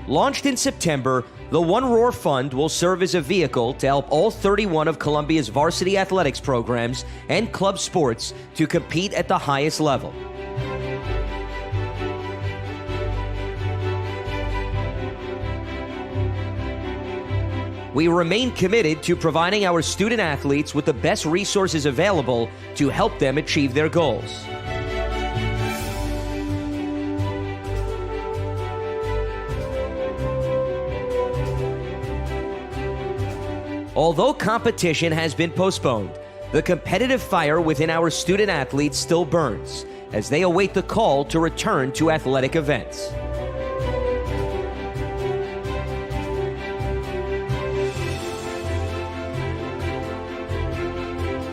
Launched in September, the One Roar Fund will serve as a vehicle to help all 31 of Columbia's varsity athletics programs and club sports to compete at the highest level. We remain committed to providing our student athletes with the best resources available to help them achieve their goals. Although competition has been postponed, the competitive fire within our student athletes still burns as they await the call to return to athletic events.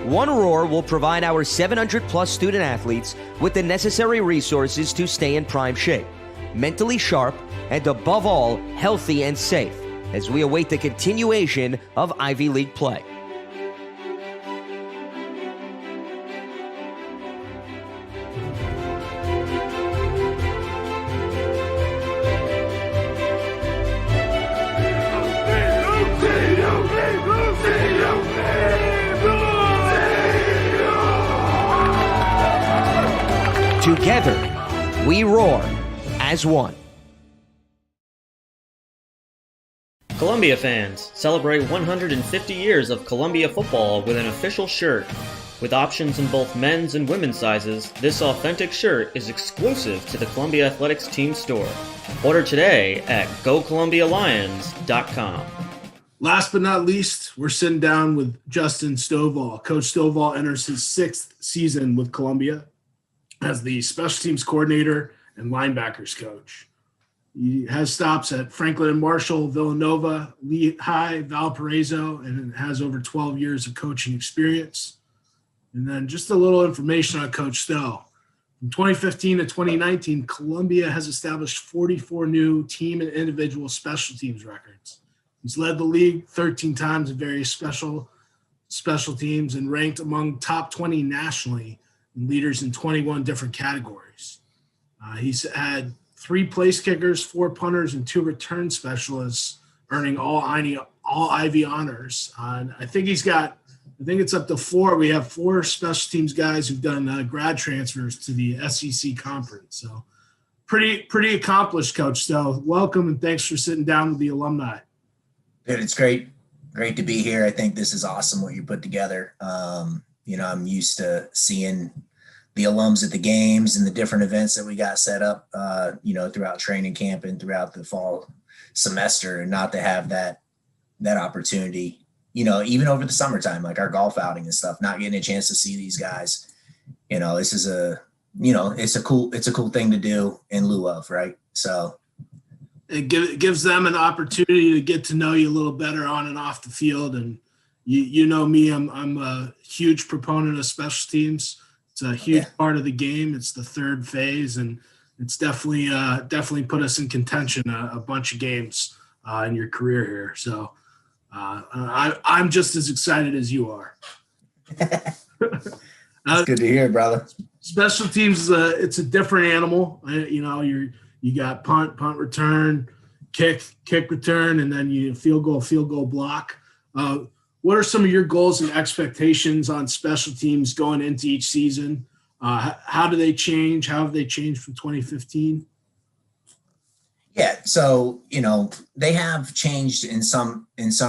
One Roar will provide our 700-plus student athletes with the necessary resources to stay in prime shape, mentally sharp, and above all, healthy and safe as we await the continuation of Ivy League play. Together, we roar as one. Columbia fans, celebrate 150 years of Columbia football with an official shirt. With options in both men's and women's sizes, this authentic shirt is exclusive to the Columbia Athletics team store. Order today at GoColumbiaLions.com. Last but not least, we're sitting down with Justin Stovall. Coach Stovall enters his 6th season with Columbia as the special teams coordinator and linebackers coach. He has stops at Franklin and Marshall, Villanova, Lehigh, Valparaiso, and has over 12 years of coaching experience. And then just a little information on Coach Stowe. From 2015 to 2019, Columbia has established 44 new team and individual special teams records. He's led the league 13 times in various special teams and ranked among top 20 nationally and leaders in 21 different categories. He's had 3 place kickers, 4 punters, and 2 return specialists, earning all Ivy honors. I think it's up to 4. We have 4 special teams guys who've done grad transfers to the SEC conference. So pretty accomplished, Coach. So welcome and thanks for sitting down with the alumni. Dude, it's great to be here. I think this is awesome what you put together. I'm used to seeing the alums at the games and the different events that we got set up, throughout training camp and throughout the fall semester, and not to have that opportunity, even over the summertime, like our golf outing and stuff, not getting a chance to see these guys. This is it's a cool thing to do in lieu of, right? So it gives them an opportunity to get to know you a little better on and off the field. And you know me, I'm a huge proponent of special teams. It's a huge part of the game. It's the 3rd phase, and it's definitely put us in contention a bunch of games in your career here. So I'm just as excited as you are. It's good to hear, brother. Special teams, it's a different animal. You got punt return, kick return, and then you field goal block. What are some of your goals and expectations on special teams going into each season? How do they change? How have they changed from 2015? Yeah, so they have changed in some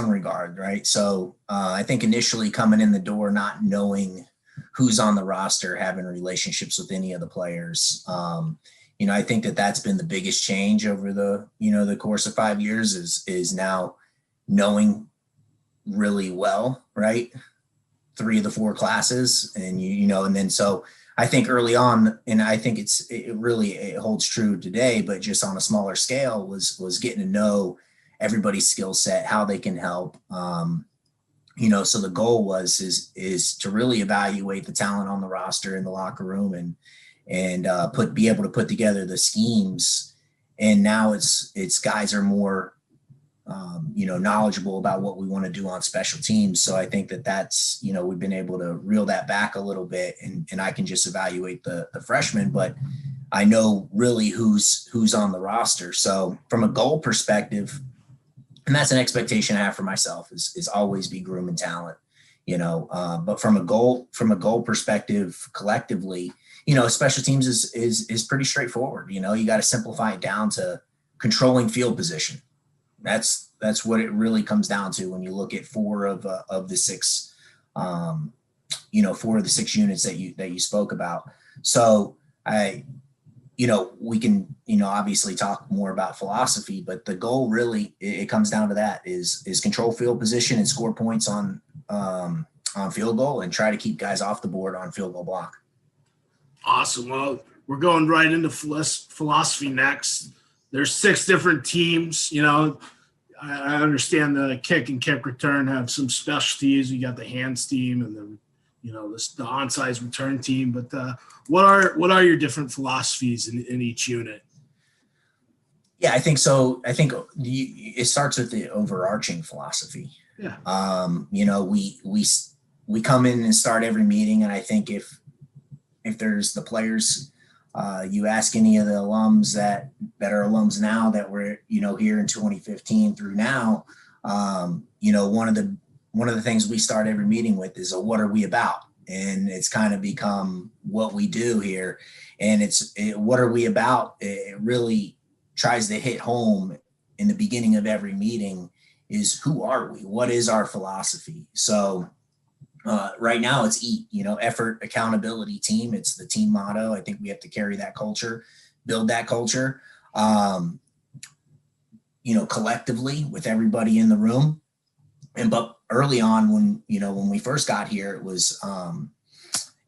regard, right? So I think initially coming in the door, not knowing who's on the roster, having relationships with any of the players. I think that's been the biggest change over the course of 5 years is now knowing really well, right? 3 of the 4 classes, and and then so I think early on, and I think it holds true today, but just on a smaller scale, was getting to know everybody's skill set, how they can help. So the goal is to really evaluate the talent on the roster in the locker room and be able to put together the schemes. And now it's guys are more knowledgeable about what we want to do on special teams. So I think that's, we've been able to reel that back a little bit, and I can just evaluate the freshmen, but I know really who's on the roster. So from a goal perspective, and that's an expectation I have for myself, is always be grooming talent, but from a goal perspective, collectively, special teams is pretty straightforward. You got to simplify it down to controlling field position. That's what it really comes down to when you look at four of the six units that you spoke about. So we can, obviously talk more about philosophy, but the goal really, it comes down to that is control field position and score points on field goal and try to keep guys off the board on field goal block. Awesome. Well, we're going right into philosophy next. There's 6 different teams. I understand the kick and kick return have some specialties. You got the hands team and the onside return team. But what are your different philosophies in each unit? Yeah, I think so. I think it starts with the overarching philosophy. Yeah. We come in and start every meeting, and I think if there's the players, you ask any of the alums that are alums now that were here in 2015 through now, one of the things we start every meeting with is what are we about? And it's kind of become what we do here. And what are we about? It really tries to hit home in the beginning of every meeting is who are we? What is our philosophy? So right now it's EAT, effort, accountability, team. It's the team motto. I think we have to carry that culture, build that culture, collectively with everybody in the room. But early on when we first got here, it was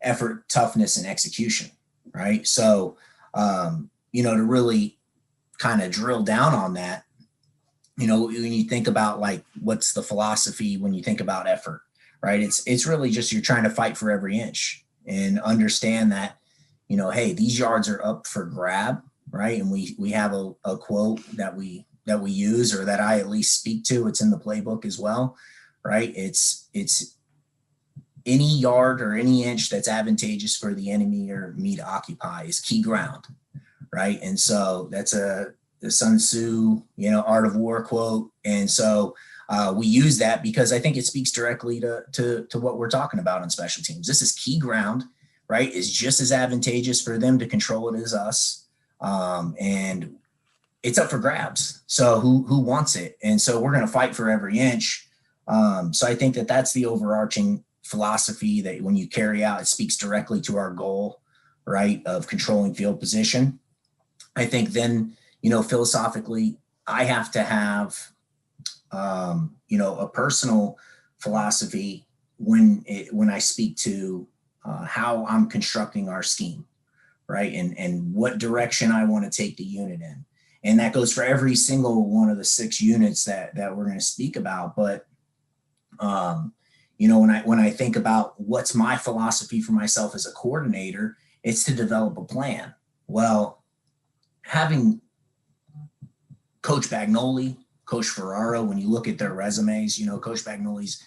effort, toughness, and execution, right? So, to really kind of drill down on that, when you think about like, what's the philosophy when you think about effort, right? It's really just, you're trying to fight for every inch and understand that, hey, these yards are up for grab, right? And we have a quote that we use, or that I at least speak to. It's in the playbook as well, right? It's any yard or any inch that's advantageous for the enemy or me to occupy is key ground, right? And so that's the Sun Tzu, Art of War quote. And so we use that because I think it speaks directly to what we're talking about on special teams. This is key ground, right? It's just as advantageous for them to control it as us. And it's up for grabs. So who wants it? And so we're going to fight for every inch. So I think that's the overarching philosophy that when you carry out, it speaks directly to our goal, right, of controlling field position. I think then, philosophically, I have to have, a personal philosophy when I speak to how I'm constructing our scheme, right, and what direction I want to take the unit in. And that goes for every single one of the 6 units that we're going to speak about. But, when I think about what's my philosophy for myself as a coordinator, it's to develop a plan. Well, having Coach Bagnoli, Coach Ferraro, when you look at their resumes, Coach Bagnoli's,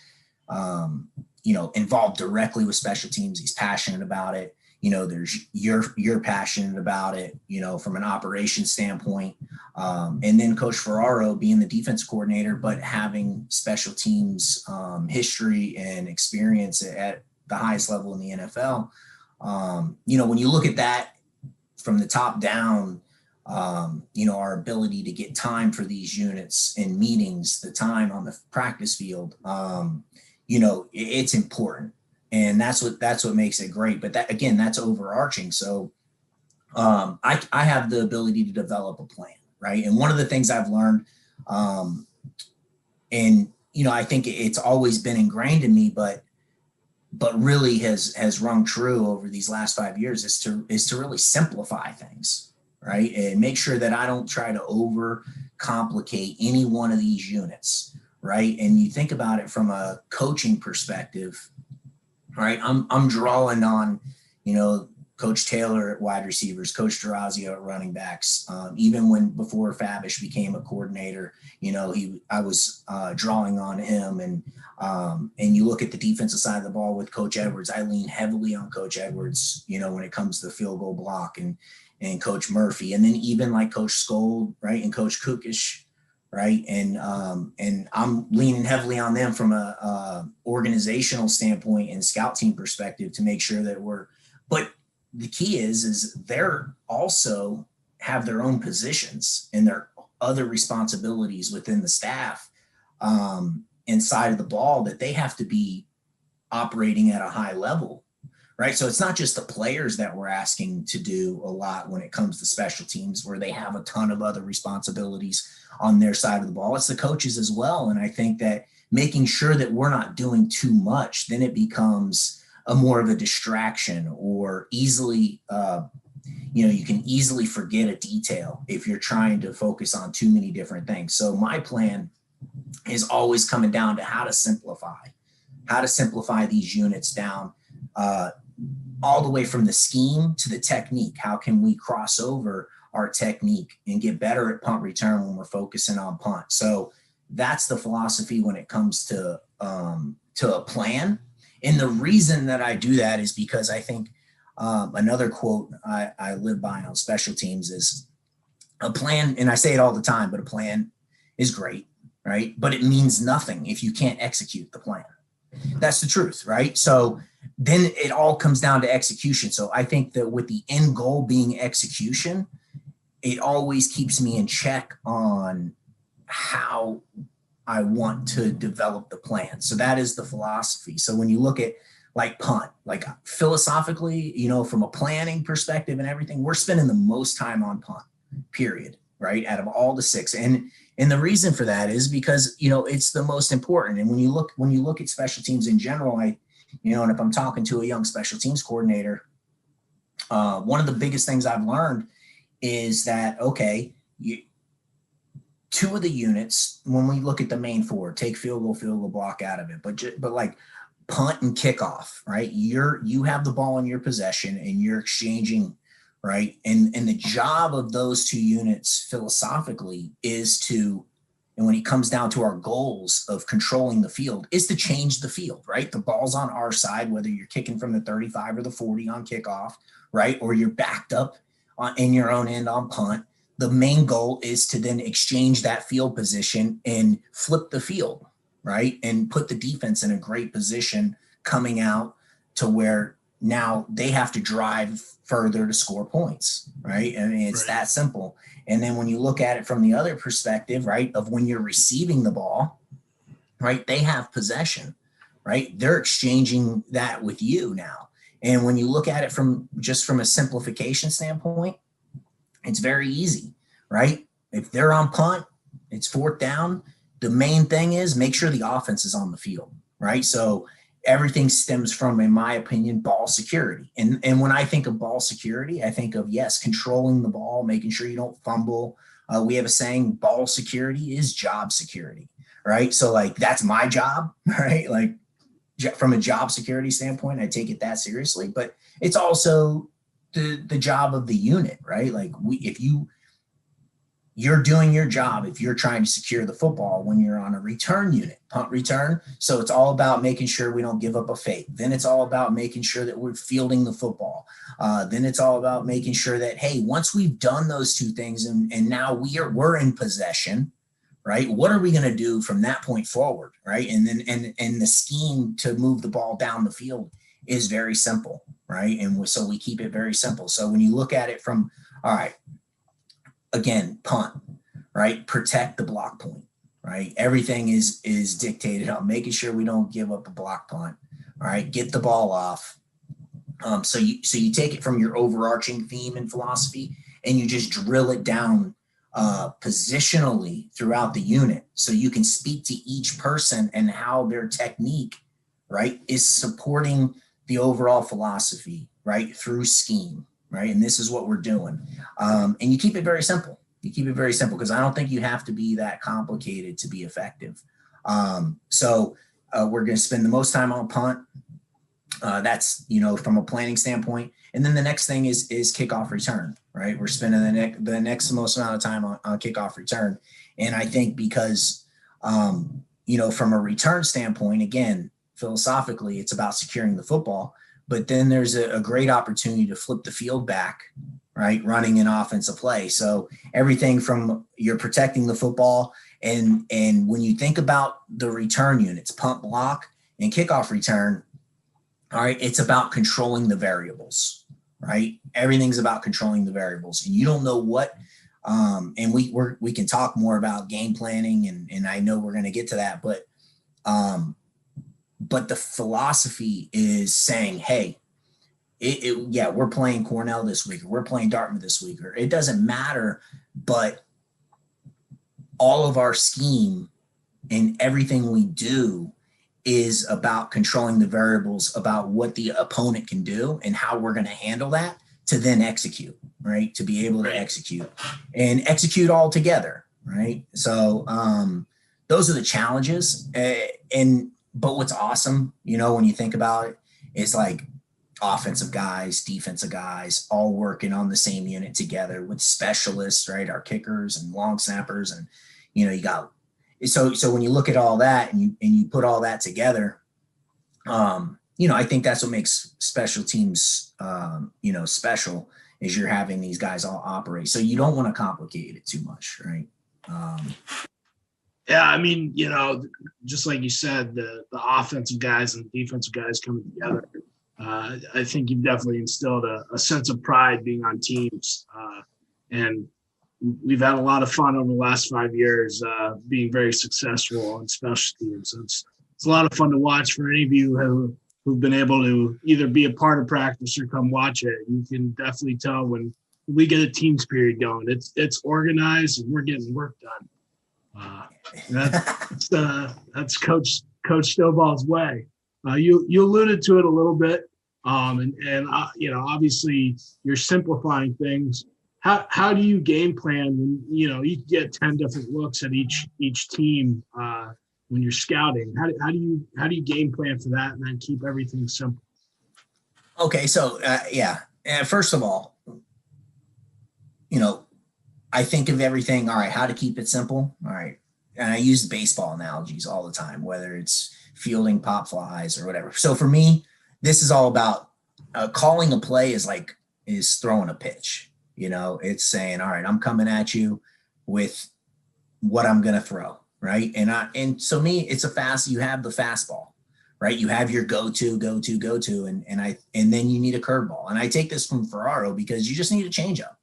involved directly with special teams. He's passionate about it. You're passionate about it, from an operations standpoint. And then Coach Ferraro being the defense coordinator, but having special teams history and experience at the highest level in the NFL. When you look at that from the top down, our ability to get time for these units and meetings, the time on the practice field, it's important. And that's what makes it great. But that, again, that's overarching. So I have the ability to develop a plan, right? And one of the things I've learned, I think it's always been ingrained in me, but really has rung true over these last 5 years is to really simplify things, right? And make sure that I don't try to over complicate any one of these units, right? And you think about it from a coaching perspective, right? I'm drawing on, Coach Taylor at wide receivers, Coach Durazio at running backs. Even before Fabish became a coordinator, I was drawing on him. And you look at the defensive side of the ball with Coach Edwards. I lean heavily on Coach Edwards, when it comes to the field goal block. And and Coach Murphy, and then even like Coach Skold, right, and Coach Kukish, right, and I'm leaning heavily on them from a organizational standpoint and scout team perspective to make sure that but the key is they're also have their own positions and their other responsibilities within the staff inside of the ball that they have to be operating at a high level, right? So it's not just the players that we're asking to do a lot when it comes to special teams, where they have a ton of other responsibilities on their side of the ball. It's the coaches as well. And I think that making sure that we're not doing too much, then it becomes a more of a distraction, or easily, you can easily forget a detail if you're trying to focus on too many different things. So my plan is always coming down to how to simplify these units down, all the way from the scheme to the technique. How can we cross over our technique and get better at punt return when we're focusing on punt? So that's the philosophy when it comes to a plan. And the reason that I do that is because I think another quote I live by on special teams is a plan, and I say it all the time, but a plan is great, right? But it means nothing if you can't execute the plan. That's the truth, right? So then it all comes down to execution. So I think that with the end goal being execution, it always keeps me in check on how I want to develop the plan. So that is the philosophy. So when you look at like punt, like philosophically, from a planning perspective and everything, we're spending the most time on punt, period, right? Out of all the 6. And the reason for that is because, it's the most important. And when you look at special teams in general, and if I'm talking to a young special teams coordinator, one of the biggest things I've learned is that, okay, 2 of the units, when we look at the main 4, take field goal block out of it, but like punt and kickoff, right? You have the ball in your possession and you're exchanging, right? And the job of those 2 units philosophically is to, and when it comes down to our goals of controlling the field, is to change the field, right? The ball's on our side, whether you're kicking from the 35 or the 40 on kickoff, right? Or you're backed up in your own end on punt. The main goal is to then exchange that field position and flip the field, right? And put the defense in a great position coming out to where now they have to drive further to score points, right? I mean, it's that simple. And then when you look at it from the other perspective, right, of when you're receiving the ball, right, they have possession, right? They're exchanging that with you now. And when you look at it from a simplification standpoint, it's very easy, right? If they're on punt, it's 4th down. The main thing is make sure the offense is on the field, right? So everything stems from, in my opinion, ball security. And when I think of ball security, I think of, yes, controlling the ball, making sure you don't fumble. We have a saying, ball security is job security, right? So like, that's my job, right? Like from a job security standpoint, I take it that seriously, but it's also the job of the unit, right? Like if you're doing your job, if you're trying to secure the football when you're on a return unit, punt return. So it's all about making sure we don't give up a fake. Then it's all about making sure that we're fielding the football. Then it's all about making sure that, hey, once we've done those 2 things and now we're in possession, right? What are we going to do from that point forward, right? And then and the scheme to move the ball down the field is very simple, right? And so we keep it very simple. So when you look at it from, all right, again, punt, right? Protect the block point, right? Everything is dictated on making sure we don't give up a block punt. All right, get the ball off. So you take it from your overarching theme and philosophy, and you just drill it down positionally throughout the unit, so you can speak to each person and how their technique, right, is supporting the overall philosophy, right, through scheme. Right. And this is what we're doing. And you keep it very simple. Because I don't think you have to be that complicated to be effective. So we're going to spend the most time on punt. That's, from a planning standpoint. And then the next thing is kickoff return. Right. We're spending the next most amount of time on kickoff return. And I think because, from a return standpoint, again, philosophically, it's about securing the football. But then there's a great opportunity to flip the field back, right? Running an offensive play. So everything from you're protecting the football, and when you think about the return units, punt, block, and kickoff return, all right, it's about controlling the variables, right? Everything's about controlling the variables, and you don't know what. And we can talk more about game planning, and I know we're going to get to that, but the philosophy is saying, hey, we're playing Cornell this week, or we're playing Dartmouth this week, or it doesn't matter, but all of our scheme and everything we do is about controlling the variables about what the opponent can do and how we're going to handle that to then execute, right? To be able to execute all together, right? So those are the challenges. But what's awesome, when you think about it, is like offensive guys, defensive guys, all working on the same unit together with specialists, right? Our kickers and long snappers, and you got so when you look at all that and you put all that together, I think that's what makes special teams, special, is you're having these guys all operate. So you don't want to complicate it too much, right? Yeah, I mean, just like you said, the offensive guys and the defensive guys coming together. I think you've definitely instilled a sense of pride being on teams. And we've had a lot of fun over the last 5 years being very successful on special teams. So it's a lot of fun to watch for any of you who've been able to either be a part of practice or come watch it. You can definitely tell when we get a teams period going. It's organized and we're getting work done. That's Coach Stovall's way. You alluded to it a little bit, and obviously you're simplifying things. How do you game plan when you get 10 different looks at each team when you're scouting? How do you game plan for that and then keep everything simple? Okay, so first of all, I think of everything. All right, how to keep it simple. All right, and I use baseball analogies all the time, whether it's fielding pop flies or whatever. So for me, this is all about calling a play is throwing a pitch. It's saying, all right, I'm coming at you with what I'm going to throw, right? And so me, it's you have the fastball, right? You have your go to, and then you need a curveball. And I take this from Ferraro because you just need a changeup,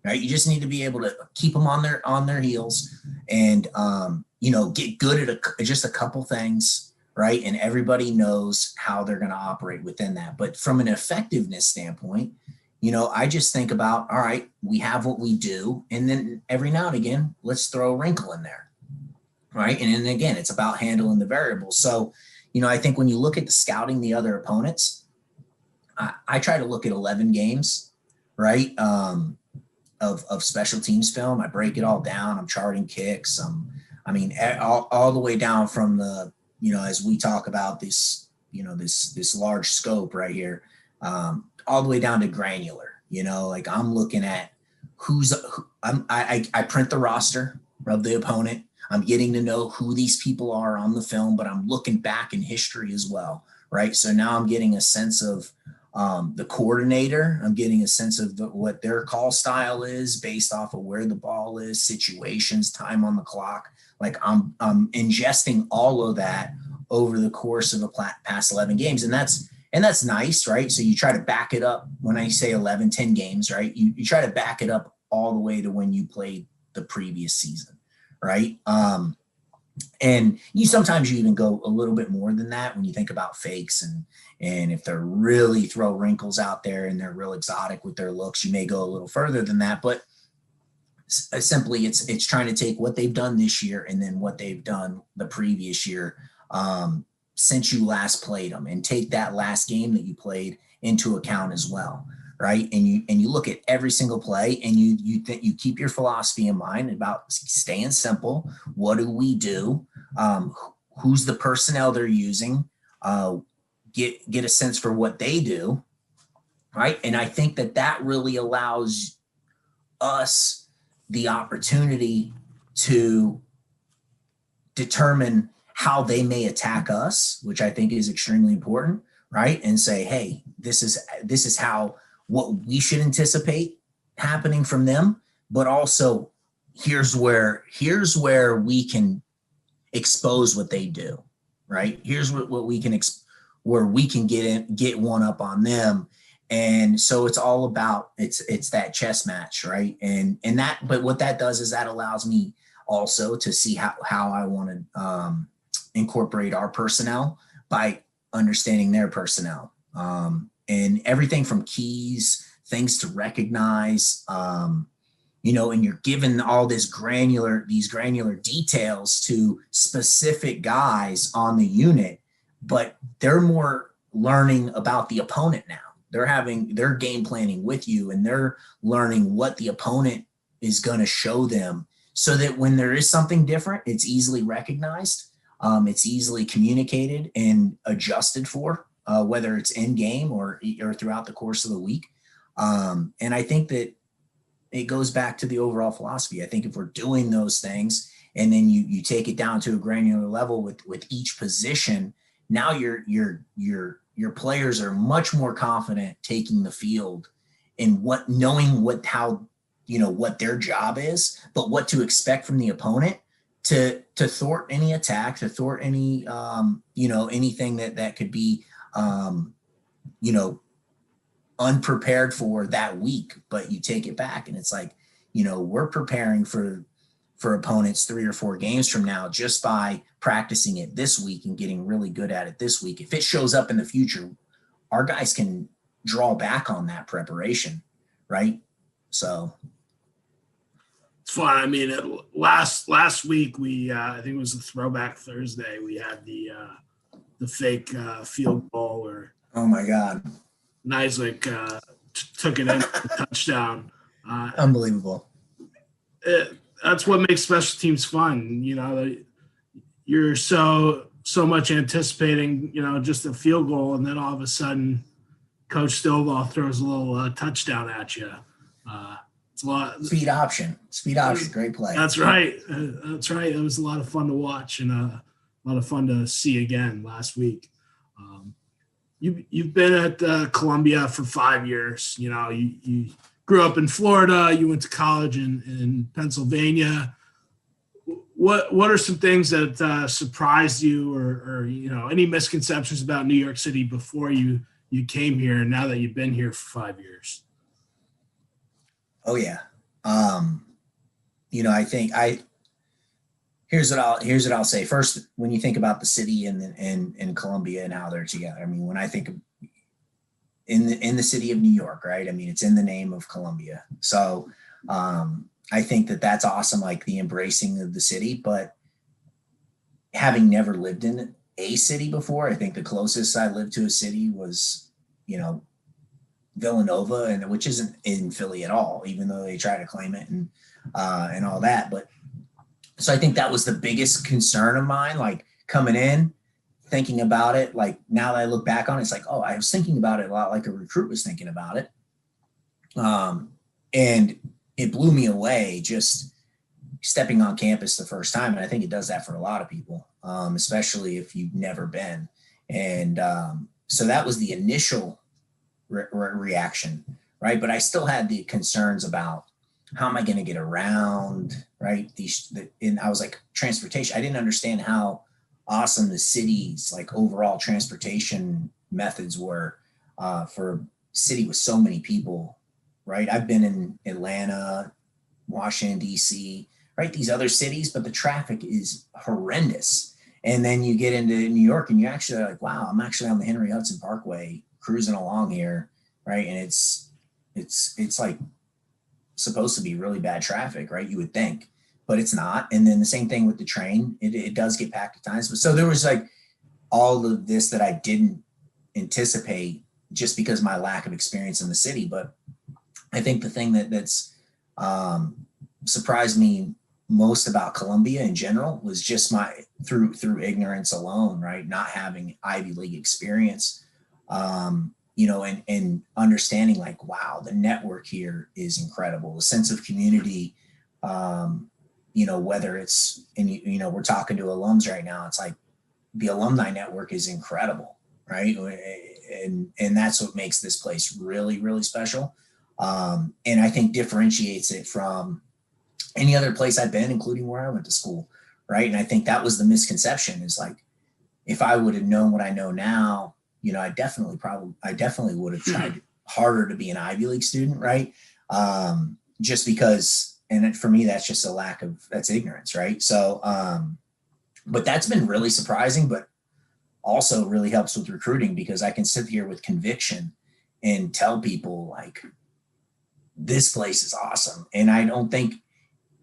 right? You just need to be able to keep them on their heels and, get good at just a couple things, right? And everybody knows how they're going to operate within that. But from an effectiveness standpoint, I just think about, all right, we have what we do. And then every now and again, let's throw a wrinkle in there, right? And then again, it's about handling the variables. So, I think when you look at the scouting the other opponents, I try to look at 11 games, right? Of special teams film. I break it all down. I'm charting kicks. All the way down from the, as we talk about this, this large scope right here, all the way down to granular. I'm looking at I print the roster of the opponent. I'm getting to know who these people are on the film, but I'm looking back in history as well, right? So now I'm getting a sense of the coordinator. I'm getting a sense of what their call style is based off of where the ball is, situations, time on the clock. Like I'm ingesting all of that over the course of the past 11 games. And that's nice, right? So you try to back it up. When I say 11, 10 games, right? You try to back it up all the way to when you played the previous season, right? And sometimes you even go a little bit more than that when you think about fakes and if they're really throw wrinkles out there and they're real exotic with their looks, you may go a little further than that. But simply it's trying to take what they've done this year and then what they've done the previous year since you last played them, and take that last game that you played into account as well, right? And you look at every single play, and you keep your philosophy in mind about staying simple. What do we do? Who's the personnel they're using? Get a sense for what they do, right? And I think that really allows us the opportunity to determine how they may attack us, which I think is extremely important, right? And say, hey, this is how what we should anticipate happening from them, but also here's where we can expose what they do, right? Here's what we can where we can get one up on them. And so it's all about it's that chess match, right? And that, but what that does is that allows me also to see how I want to incorporate our personnel by understanding their personnel, and everything from keys, things to recognize, and you're given all these granular details to specific guys on the unit, but they're more learning about the opponent now. They're game planning with you, and they're learning what the opponent is going to show them, so that when there is something different, it's easily recognized, it's easily communicated and adjusted for, whether it's in game or throughout the course of the week. And I think that it goes back to the overall philosophy. I think if we're doing those things, and then you take it down to a granular level with each position, now your players are much more confident taking the field and knowing what their job is, but what to expect from the opponent to thwart any attack, to thwart any anything that could be unprepared for that week. But you take it back, and it's like, we're preparing for opponents 3 or 4 games from now just by practicing it this week and getting really good at it this week. If it shows up in the future, our guys can draw back on that preparation, right? So it's fun. I mean, last week we I think it was a Throwback Thursday. We had the fake field goal, or oh my God, Nizick took it in for a touchdown. Unbelievable. That's what makes special teams fun. You're so much anticipating, just a field goal, and then all of a sudden, Coach Stovall throws a little touchdown at you. It's a lot. Speed option, great play. That's right. It was a lot of fun to watch, and a lot of fun to see again last week. You've been at Columbia for 5 years. You grew up in Florida. You went to college in Pennsylvania. What are some things that surprised you, or any misconceptions about New York City before you came here, and now that you've been here for 5 years? Oh yeah. I think here's what I'll say. First, when you think about the city and Columbia and how they're together, I mean, when I think of in the city of New York, right? I mean, it's in the name of Columbia. So I think that's awesome, like the embracing of the city. But having never lived in a city before, I think the closest I lived to a city was, Villanova, and which isn't in Philly at all, even though they try to claim it and all that. But so I think that was the biggest concern of mine, like coming in, thinking about it. Like now that I look back on it, it's like, oh, I was thinking about it a lot like a recruit was thinking about it. And it blew me away just stepping on campus the first time. And I think it does that for a lot of people, especially if you've never been. And so that was the initial reaction, right? But I still had the concerns about how am I going to get around, right? And I was like, transportation. I didn't understand how awesome the city's like overall transportation methods were for a city with so many people, right? I've been in Atlanta, Washington, D.C., right? These other cities, but the traffic is horrendous. And then you get into New York and you're actually like, wow, I'm actually on the Henry Hudson Parkway cruising along here, right? And it's like supposed to be really bad traffic, right? You would think, but it's not. And then the same thing with the train. It does get packed at times. But so there was like all of this that I didn't anticipate just because of my lack of experience in the city. But I think the thing that's surprised me most about Columbia in general was just through ignorance alone, right? Not having Ivy League experience, and understanding like, wow, the network here is incredible. The sense of community, whether it's, and we're talking to alums right now, it's like the alumni network is incredible, right? And that's what makes this place really, really special. And I think differentiates it from any other place I've been, including where I went to school, right? And I think that was the misconception, is like, if I would have known what I know now, you know, I definitely would have tried harder to be an Ivy League student, right? Just because, and for me, that's just that's ignorance, right? So, but that's been really surprising, but also really helps with recruiting, because I can sit here with conviction and tell people, like, this place is awesome. And I don't think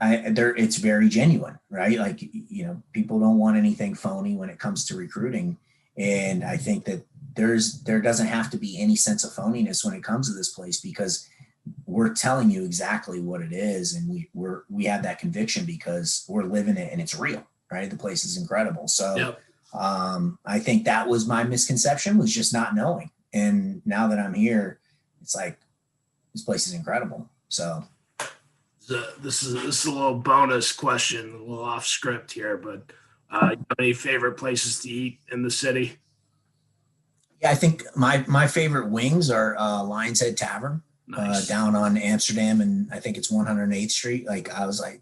it's very genuine, right? Like, you know, people don't want anything phony when it comes to recruiting. And I think that there doesn't have to be any sense of phoniness when it comes to this place, because we're telling you exactly what it is. And we have that conviction because we're living it and it's real, right? The place is incredible. So Yep. I think that was my misconception, was just not knowing. And now that I'm here, it's like, this place is incredible. So This is a little bonus question, a little off script here, but you have any favorite places to eat in the city? yeah, I think my favorite wings are Lion's Head Tavern. Nice. Down on Amsterdam, and I think it's 108th Street. Like, I was like,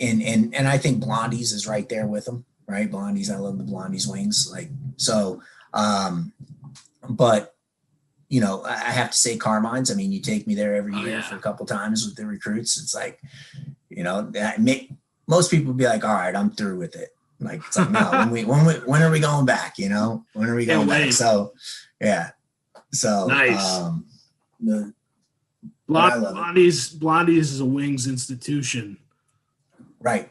and I think Blondie's is right there with them, right? Blondie's, I love the Blondie's wings. Like, so, but you know, I have to say Carmine's. I mean, you take me there every year for a couple times with the recruits. It's like, you know, most people would be like, all right, I'm through with it. Like, it's like, no, when are we going back? You know, when are we going back? So, yeah. So nice. Blondie's is a wings institution. Right.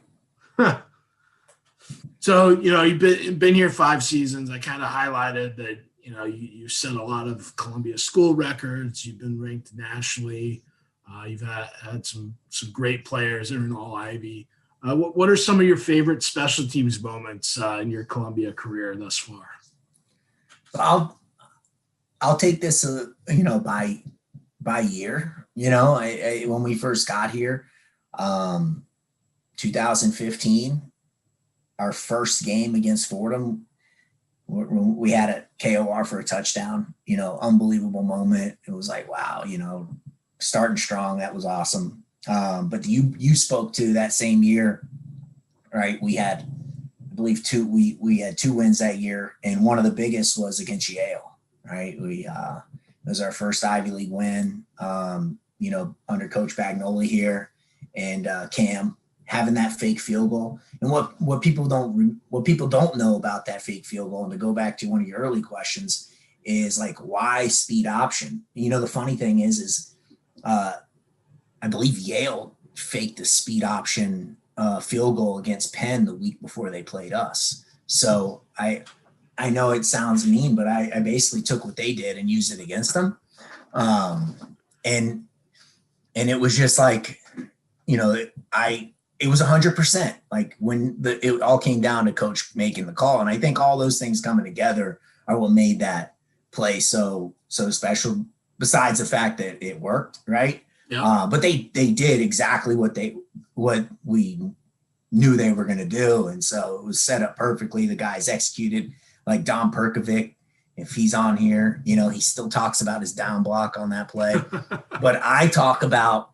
So, you know, you've been here 5 seasons. I kind of highlighted that, you know, you set a lot of Columbia school records. You've been ranked nationally. You've had some great players that are in all Ivy. What are some of your favorite special teams moments in your Columbia career thus far? I'll take this, you know, by year. You know, I when we first got here, 2015, our first game against Fordham, we had a KOR for a touchdown. You know, unbelievable moment. It was like, wow, you know, starting strong. That was awesome. But you spoke to that same year, right? We had, I believe, we had 2 wins that year, and one of the biggest was against Yale. Right. It was our first Ivy League win, you know, under Coach Bagnoli here, and Cam having that fake field goal. And what people don't know about that fake field goal, and to go back to one of your early questions, is like, why speed option? You know, the funny thing is I believe Yale faked the speed option field goal against Penn the week before they played us. So I know it sounds mean, but I basically took what they did and used it against them. And it was just like, you know, it was 100%, like when it all came down to Coach making the call. And I think all those things coming together are what made that play so special, besides the fact that it worked. Right. Yeah. But they did exactly what we knew they were going to do. And so it was set up perfectly. The guys executed. Like Dom Perkovic, if he's on here, you know, he still talks about his down block on that play. But I talk about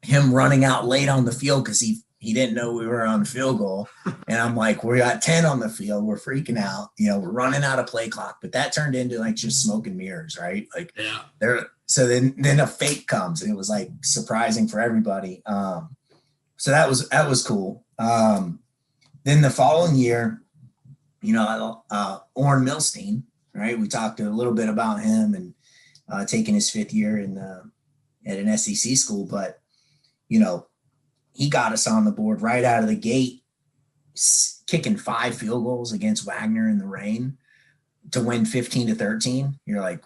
him running out late on the field because he didn't know we were on field goal. And I'm like, we got 10 on the field. We're freaking out. You know, we're running out of play clock. But that turned into like just smoke and mirrors, right? Like, yeah. So then a fake comes, and it was like surprising for everybody. So that was cool. Then the following year, you know, Orrin Milstein, right? We talked a little bit about him and taking his 5th year at an SEC school, but, you know, he got us on the board right out of the gate, kicking 5 field goals against Wagner in the rain to win 15-13. You're like,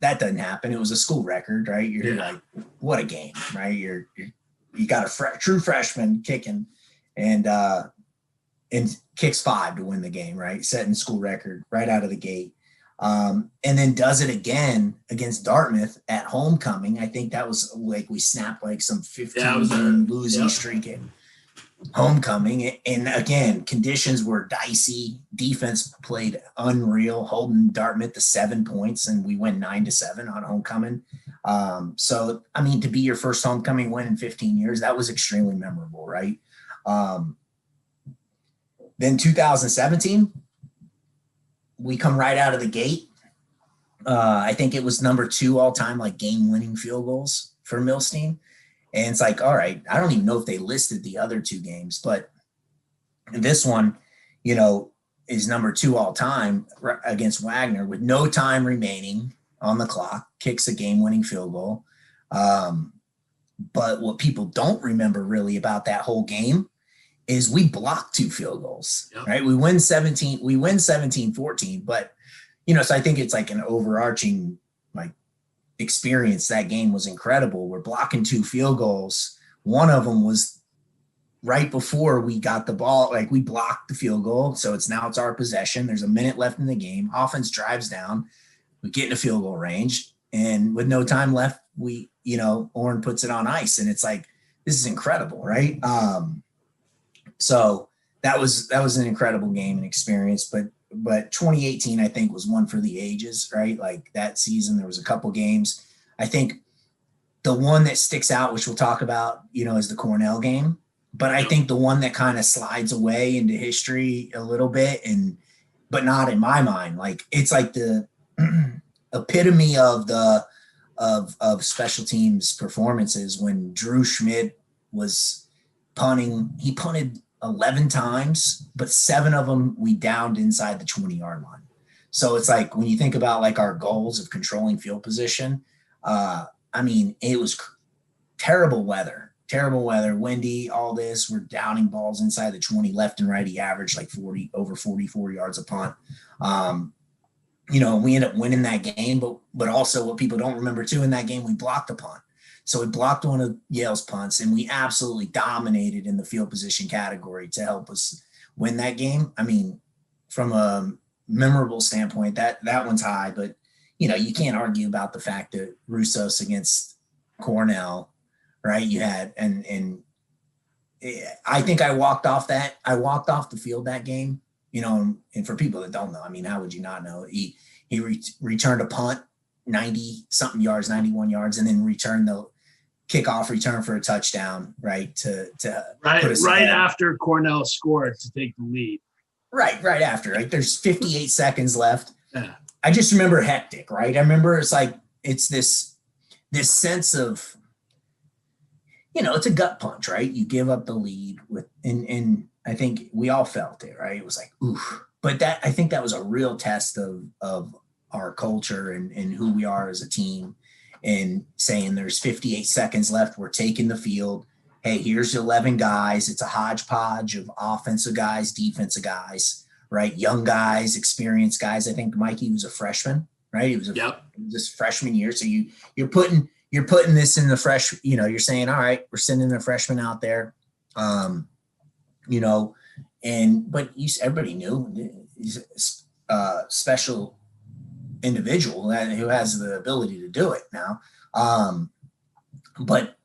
that doesn't happen. It was a school record, right? You're like, what a game, right? You got a true freshman kicking, and kicks 5 to win the game, right? Setting school record right out of the gate. And then does it again against Dartmouth at homecoming. I think that was like, we snapped like some 15 losing streak. homecoming. And again, conditions were dicey. Defense played unreal, holding Dartmouth to 7 points, and we win 9-7 on homecoming. So, I mean, to be your first homecoming win in 15 years, that was extremely memorable, right? Then 2017, we come right out of the gate. I think it was number 2 all time, like game-winning field goals for Milstein. And it's like, all right, I don't even know if they listed the other 2 games, but this one, you know, is number 2 all time against Wagner with no time remaining on the clock, kicks a game-winning field goal. But what people don't remember really about that whole game is we blocked 2 field goals, right? We win 17-14, but, you know, so I think it's like an overarching, like, experience. That game was incredible. We're blocking 2 field goals. One of them was right before we got the ball, like we blocked the field goal. So it's our possession. There's a minute left in the game. Offense drives down. We get in a field goal range, and with no time left, Orrin puts it on ice, and it's like, this is incredible, right? So that was an incredible game and experience, but 2018, I think, was one for the ages, right? Like that season, there was a couple games. I think the one that sticks out, which we'll talk about, is the Cornell game. But I think the one that kind of slides away into history a little bit, but not in my mind. Like it's like the epitome of special teams performances when Drew Schmidt was punting. He punted 11 times, but 7 of them we downed inside the 20-yard line. So it's like when you think about like our goals of controlling field position, I mean, it was terrible weather, windy, all this. We're downing balls inside the 20 left and right. He averaged like 44 yards a punt. We end up winning that game, but also what people don't remember too, in that game, we blocked a punt. So we blocked one of Yale's punts, and we absolutely dominated in the field position category to help us win that game. I mean, from a memorable standpoint, that one's high, but you can't argue about the fact that Russos against Cornell, right? You had, and I think I walked off the field that game, and for people that don't know, I mean, how would you not know? He returned a punt, 90-something yards, 91 yards, and then returned the kickoff return for a touchdown, right? To right after Cornell scored to take the lead. Right after, right? There's 58 seconds left. Yeah. I just remember hectic, right? I remember it's this sense of, it's a gut punch, right? You give up the lead and I think we all felt it, right? It was like, oof. But I think that was a real test of our culture and who we are as a team, and saying there's 58 seconds left. We're taking the field. Hey, here's 11 guys. It's a hodgepodge of offensive guys, defensive guys, right? Young guys, experienced guys. I think Mikey was a freshman, right? He was this freshman year. So you're putting this in the fresh, you're saying, all right, we're sending a freshman out there. But everybody knew he's a special individual who has the ability to do it now. But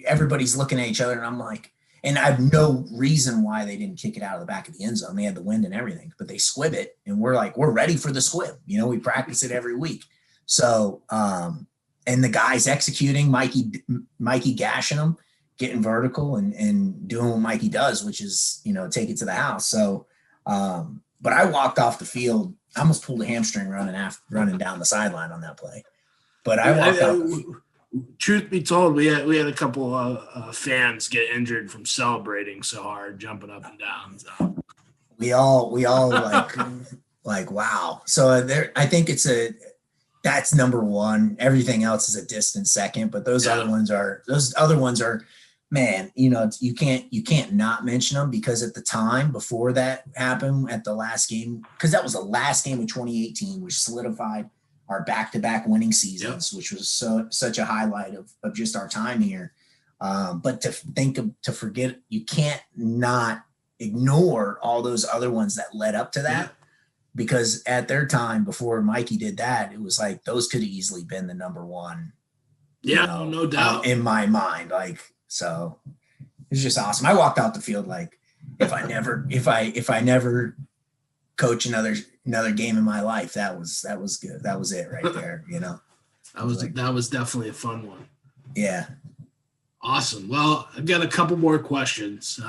everybody's looking at each other, and I'm like, and I have no reason why they didn't kick it out of the back of the end zone. They had the wind and everything, but they squib it, and we're like, we're ready for the squib. We practice it every week. So, and the guys executing, Mikey gashing them, getting vertical and doing what Mikey does, which is, take it to the house. So, but I walked off the field. I almost pulled a hamstring running down the sideline on that play. But I walked off. Truth be told, we had a couple of fans get injured from celebrating so hard, jumping up and down. So we all like wow. So I think that's number one. Everything else is a distant second, but those other ones are, man, you can't not mention them, because at the time before that happened at the last game, because that was the last game of 2018, which solidified our back-to-back winning seasons, which was such a highlight of just our time here. But to forget, you can't not ignore all those other ones that led up to that, because at their time before Mikey did that, it was like those could have easily been the number one. Yeah, no doubt in my mind. Like, so was just awesome. I walked out the field like, if I never coach another game in my life, that was good. That was it right there. That was definitely a fun one. Yeah. Awesome. Well, I've got a couple more questions.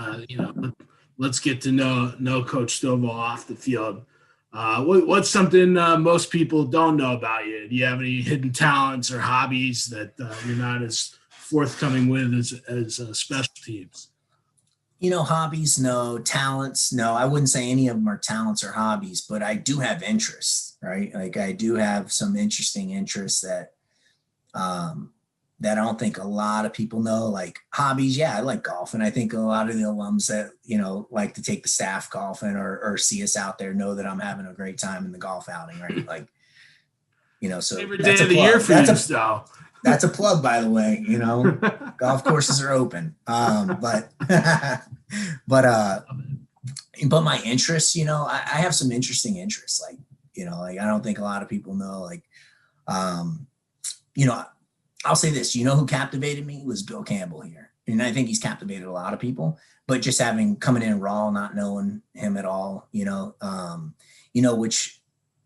Let's get to know Coach Stovall off the field. What's something most people don't know about you? Do you have any hidden talents or hobbies that you're not as forthcoming with as special teams? Hobbies, no. Talents, no. I wouldn't say any of them are talents or hobbies, but I do have interests, right? Like I do have some interesting interests that I don't think a lot of people know. Like hobbies, yeah, I like golf, and I think a lot of the alums that like to take the staff golfing or see us out there know that I'm having a great time in the golf outing, right? Like, so favorite day of the year for you, so. That's a plug, by the way. Golf courses are open. But my interests, I have some interesting interests. Like, like I don't think a lot of people know. Like, I'll say this. Who captivated me was Bill Campbell here, and I think he's captivated a lot of people. But just coming in raw, not knowing him at all,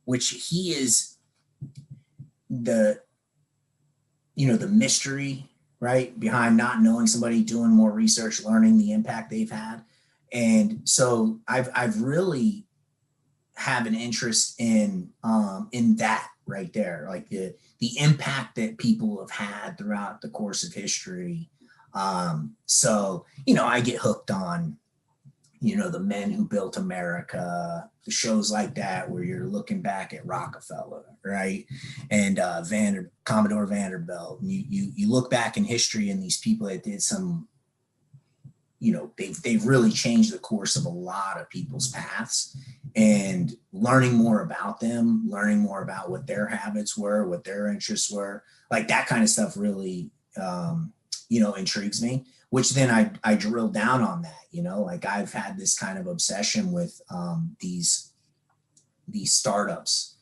which he is the mystery, right, behind not knowing somebody, doing more research, learning the impact they've had. And so I've really have an interest in that right there, like the impact that people have had throughout the course of history. So, I get hooked on, the men who built America, the shows like that, where you're looking back at Rockefeller, right? And Commodore Vanderbilt. And you look back in history and these people that did some, they've really changed the course of a lot of people's paths, and learning more about them, learning more about what their habits were, what their interests were, like that kind of stuff really, intrigues me, which then I drill down on that, like I've had this kind of obsession with these startups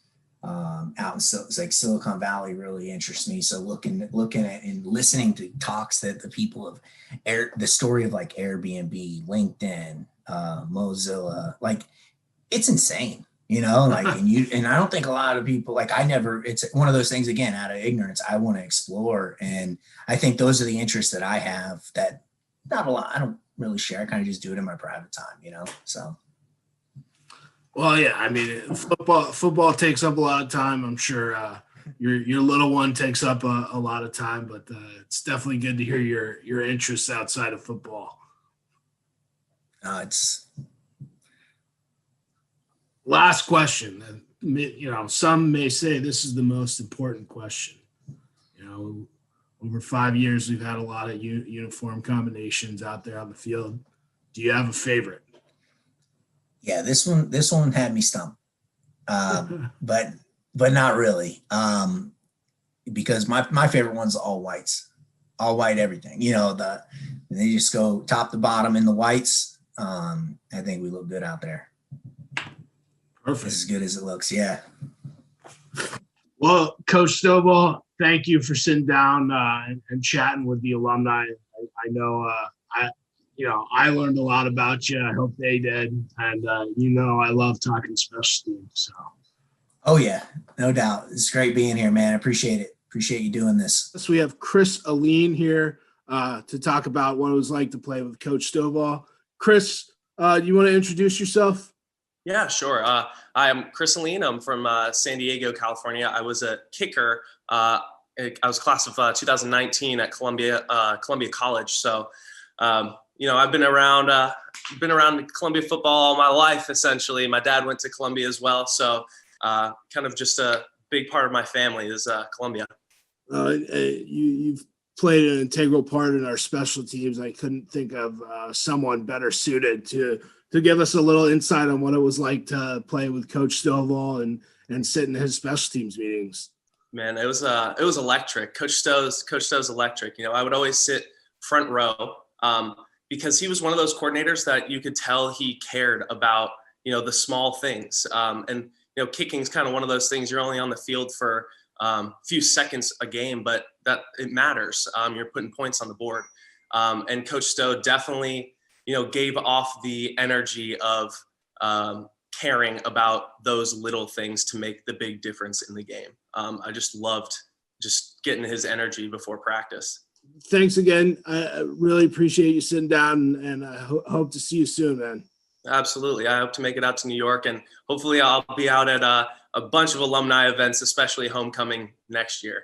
out in like Silicon Valley really interests me. So looking at and listening to talks that the people of the story of like Airbnb, LinkedIn, Mozilla, like it's insane, like, and I don't think a lot of people, like it's one of those things, again, out of ignorance, I want to explore. And I think those are the interests that I have that not a lot, I don't really share. I kind of just do it in my private time, so. Well, yeah, I mean, football takes up a lot of time. I'm sure your little one takes up a lot of time, but it's definitely good to hear your interests outside of football. It's last question. Some may say this is the most important question. Over 5 years, we've had a lot of uniform combinations out there on the field. Do you have a favorite? Yeah, this one had me stumped, but not really, because my favorite one's all whites, all white everything. They just go top to bottom in the whites. I think we look good out there. Perfect. As good as it looks, yeah. Well, Coach Stovall, thank you for sitting down and chatting with the alumni. I know I learned a lot about you. I hope they did. And, I love talking special teams. So. Oh, yeah, no doubt. It's great being here, man. I appreciate it. Appreciate you doing this. So we have Chris Aline here to talk about what it was like to play with Coach Stovall. Chris, do you want to introduce yourself? Yeah, sure. I'm Chris Aline. I'm from San Diego, California. I was a kicker. I was class of 2019 at Columbia College. So, I've been around Columbia football all my life, essentially. My dad went to Columbia as well. So kind of just a big part of my family is Columbia. You've played an integral part in our special teams. I couldn't think of someone better suited to give us a little insight on what it was like to play with Coach Stovall and sit in his special teams meetings. Man, it was electric. Coach Stowe's electric. I would always sit front row because he was one of those coordinators that you could tell he cared about, the small things. And kicking is kind of one of those things. You're only on the field for a few seconds a game, but that it matters. You're putting points on the board. And Coach Stowe definitely, gave off the energy of caring about those little things to make the big difference in the game. I just loved just getting his energy before practice. Thanks again. I really appreciate you sitting down, and I hope to see you soon, man. Absolutely. I hope to make it out to New York, and hopefully I'll be out at a bunch of alumni events, especially homecoming next year.